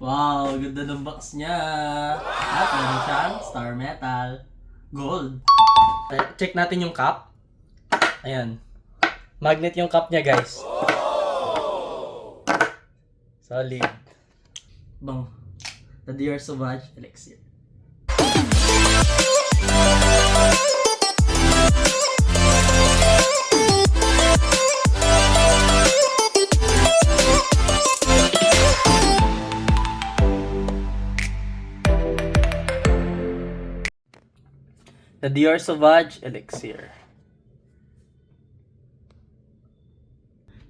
Wow, ganda ng box niya. At meron siyang star metal. Gold. Check natin yung cup. Ayan. Magnet yung cup niya, guys. Solid. Bang. The Dior Sauvage Elixir. The Dior Sauvage Elixir.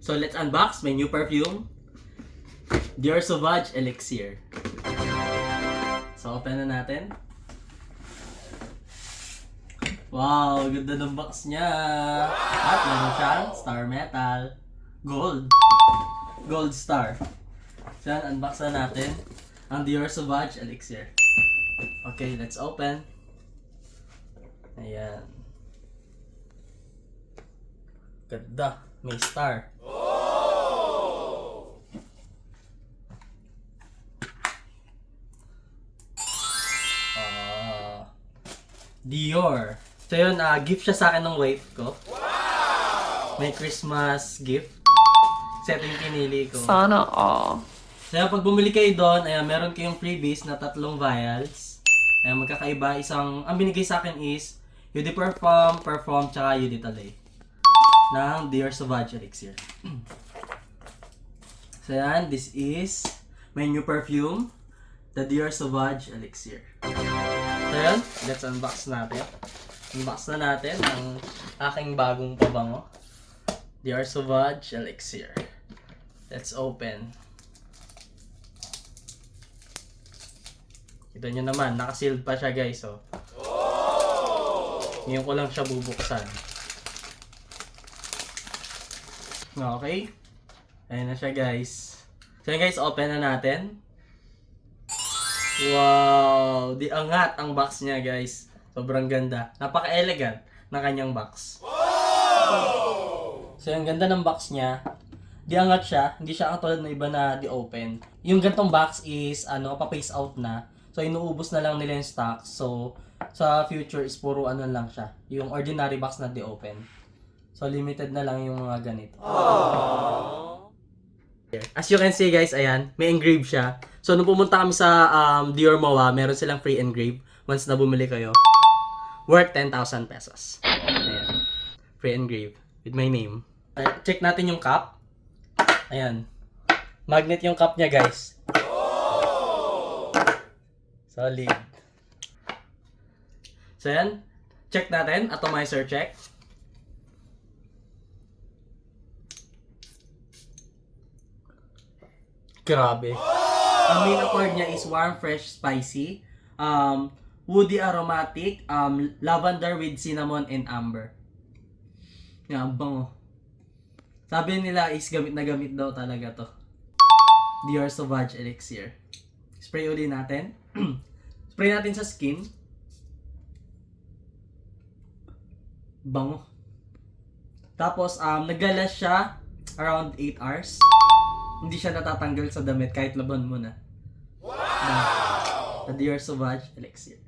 So let's unbox my new perfume, Dior Sauvage Elixir. So open na natin. Wow, ganda ng box niya. At meron siyang star metal. Gold. Gold star. So yan, unbox na natin ang Dior Sauvage Elixir. Okay, let's open. Ayan. Ganda. May star. Dior. So yun, gift siya sa akin ng wife ko. May Christmas gift. Setting pinili ko. Sana all. So yun, pag bumili kayo doon, ayan, meron kayong freebies na 3 vials. Ayan, magkakaiba. Ang binigay sa akin is UD Perform, tsaka UD Talay. Ng Dior Sauvage Elixir. So yan, this is my new perfume, the Dior Sauvage Elixir. So yan, let's unbox natin. Unbox na natin ang aking bagong pabango, Dior Sauvage Elixir. Let's open. Kita nyo naman, nakasealed pa siya, guys. Oh. Ngayon ko lang siya bubuksan. Okay. Ayan na siya, guys. So yun, guys, open na natin. Wow! Di angat ang box niya, guys. Sobrang ganda. Napaka-elegant ng kanyang box. So yung ganda ng box niya. Di angat siya. Hindi siya katulad ng iba na di-open. Yung gantong box is, pa-phase out na. So inuubos na lang nila yung stock. So sa future is puro lang siya. Yung ordinary box na di-open. So limited na lang yung mga ganito. As you can see, guys, ayan, may engrave siya. So nung pumunta kami sa Dior MOA, meron silang free engrave once na bumili kayo. Worth 10,000 pesos. Ayan. Free engrave with my name. Check natin yung cup. Ayan. Magnet yung cup niya, guys. Solid. So yan. Check natin. Atomizer check. Grabe. Ang main accord niya is warm, fresh, spicy, woody aromatic, lavender with cinnamon and amber. Yan, bango. Sabi nila is gamit na gamit daw talaga to. Dior Sauvage Elixir. Spray ulit natin. Spray natin sa skin. Bango. Tapos, naglalas siya around 8 hours. Hindi siya natatanggal sa damit kahit laban mo na. Wow! The Dior Sauvage Elixir.